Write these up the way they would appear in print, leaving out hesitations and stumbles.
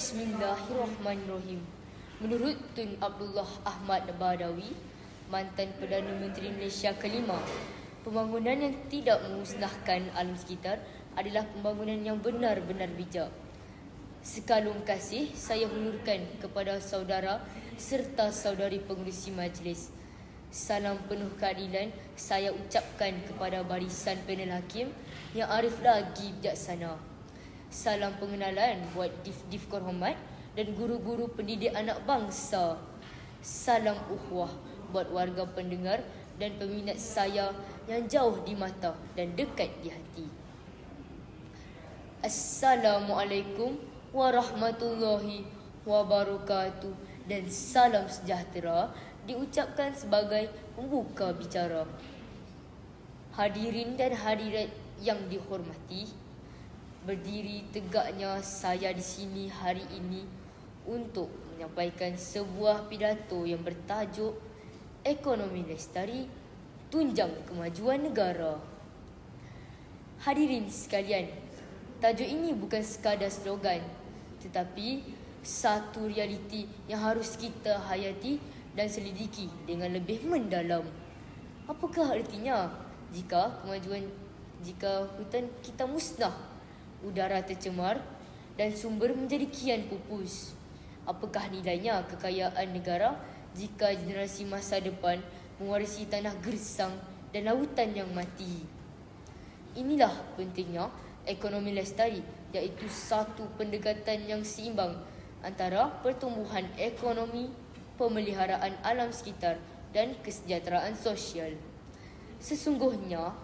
Bismillahirrahmanirrahim. Menurut Tun Abdullah Ahmad Badawi, mantan Perdana Menteri Malaysia kelima, pembangunan yang tidak memusnahkan alam sekitar adalah pembangunan yang benar-benar bijak. Sekalung kasih saya hulurkan kepada saudara serta saudari pengerusi majlis. Salam penuh keadilan saya ucapkan kepada barisan panel hakim yang arif lagi bijaksana. Salam pengenalan buat div-div korhomat dan guru-guru pendidik anak bangsa. Salam ukhuwah buat warga pendengar dan peminat saya yang jauh di mata dan dekat di hati. Assalamualaikum warahmatullahi wabarakatuh dan salam sejahtera diucapkan sebagai pembuka bicara. Hadirin dan hadirat yang dihormati, berdiri tegaknya saya di sini hari ini untuk menyampaikan sebuah pidato yang bertajuk Ekonomi Lestari Tunjang Kemajuan Negara. Hadirin sekalian, tajuk ini bukan sekadar slogan, tetapi satu realiti yang harus kita hayati dan selidiki dengan lebih mendalam. Apakah artinya jika hutan kita musnah, udara tercemar dan sumber menjadi kian pupus? Apakah nilainya kekayaan negara jika generasi masa depan mewarisi tanah gersang dan lautan yang mati? Inilah pentingnya ekonomi lestari, iaitu satu pendekatan yang seimbang antara pertumbuhan ekonomi, pemeliharaan alam sekitar dan kesejahteraan sosial. Sesungguhnya,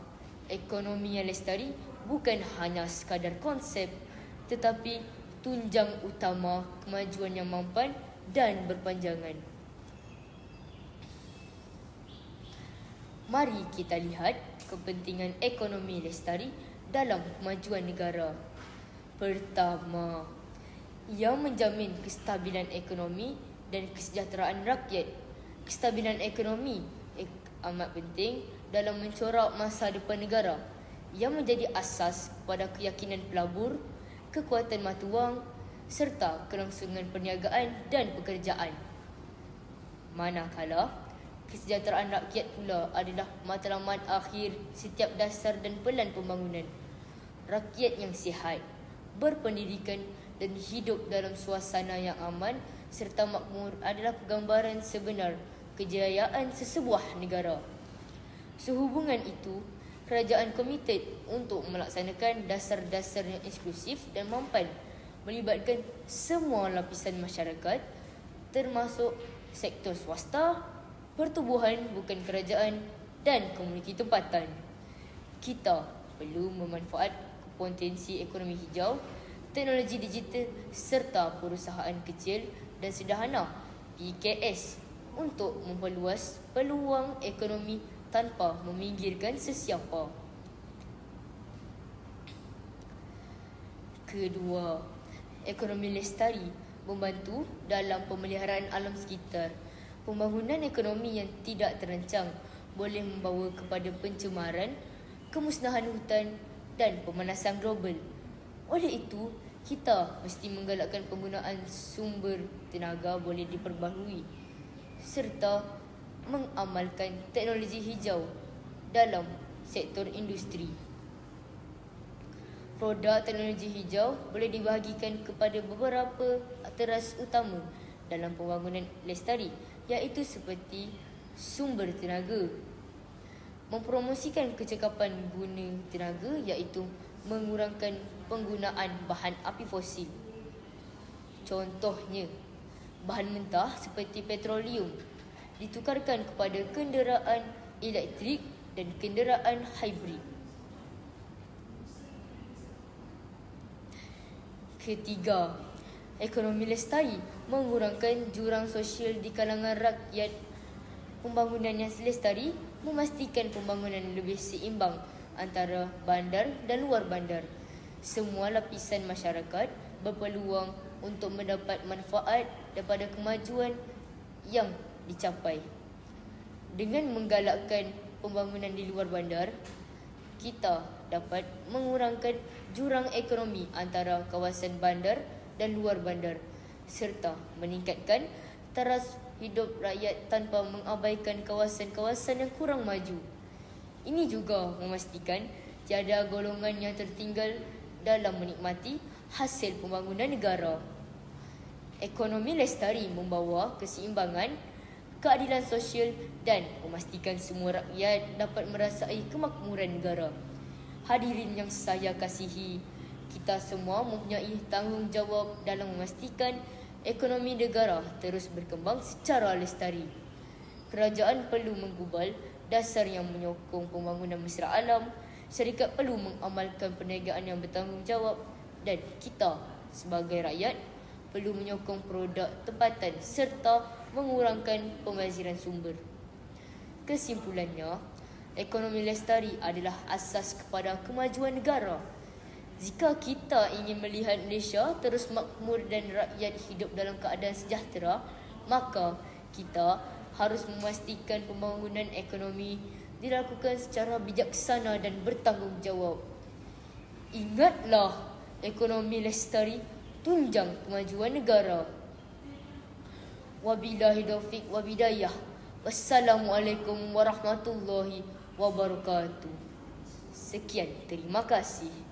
ekonomi yang lestari bukan hanya sekadar konsep, tetapi tunjang utama kemajuan yang mampan dan berpanjangan. Mari kita lihat kepentingan ekonomi lestari dalam kemajuan negara. Pertama, ia menjamin kestabilan ekonomi dan kesejahteraan rakyat. Kestabilan ekonomi amat penting dalam mencorak masa depan negara. Ia menjadi asas pada keyakinan pelabur, kekuatan mata wang serta kelangsungan perniagaan dan pekerjaan. Manakala kesejahteraan rakyat pula adalah matlamat akhir setiap dasar dan pelan pembangunan. Rakyat yang sihat, berpendidikan dan hidup dalam suasana yang aman serta makmur adalah gambaran sebenar kejayaan sesebuah negara. Sehubungan itu, kerajaan komited untuk melaksanakan dasar-dasar yang inklusif dan mampan melibatkan semua lapisan masyarakat termasuk sektor swasta, pertubuhan bukan kerajaan dan komuniti tempatan. Kita perlu memanfaat potensi ekonomi hijau, teknologi digital serta perusahaan kecil dan sederhana PKS untuk memperluas peluang ekonomi tanpa meminggirkan sesiapa. Kedua, ekonomi lestari membantu dalam pemeliharaan alam sekitar. Pembangunan ekonomi yang tidak terancang boleh membawa kepada pencemaran, kemusnahan hutan dan pemanasan global. Oleh itu, kita mesti menggalakkan penggunaan sumber tenaga boleh diperbaharui serta mengamalkan teknologi hijau dalam sektor industri. Produk teknologi hijau boleh dibahagikan kepada beberapa teras utama dalam pembangunan lestari, iaitu seperti sumber tenaga, mempromosikan kecekapan guna tenaga iaitu mengurangkan penggunaan bahan api fosil. Contohnya, bahan mentah seperti petroleum ditukarkan kepada kenderaan elektrik dan kenderaan hybrid. Ketiga, ekonomi lestari mengurangkan jurang sosial di kalangan rakyat. Pembangunan yang lestari memastikan pembangunan lebih seimbang antara bandar dan luar bandar. Semua lapisan masyarakat berpeluang untuk mendapat manfaat daripada kemajuan yang dicapai. Dengan menggalakkan pembangunan di luar bandar, kita dapat mengurangkan jurang ekonomi antara kawasan bandar dan luar bandar, serta meningkatkan taraf hidup rakyat tanpa mengabaikan kawasan-kawasan yang kurang maju. Ini juga memastikan tiada golongan yang tertinggal dalam menikmati hasil pembangunan negara. Ekonomi lestari membawa keseimbangan, keadilan sosial dan memastikan semua rakyat dapat merasai kemakmuran negara. Hadirin yang saya kasihi, kita semua mempunyai tanggungjawab dalam memastikan ekonomi negara terus berkembang secara lestari. Kerajaan perlu menggubal dasar yang menyokong pembangunan mesra alam, syarikat perlu mengamalkan perniagaan yang bertanggungjawab dan kita sebagai rakyat perlu menyokong produk tempatan serta mengurangkan pembaziran sumber. Kesimpulannya, ekonomi lestari adalah asas kepada kemajuan negara. Jika kita ingin melihat Malaysia terus makmur dan rakyat hidup dalam keadaan sejahtera, maka kita harus memastikan pembangunan ekonomi dilakukan secara bijaksana dan bertanggungjawab. Ingatlah, ekonomi lestari tunjang kemajuan negara. Wabillahi taufiq wa hidayah. Wassalamualaikum warahmatullahi wabarakatuh. Sekian, terima kasih.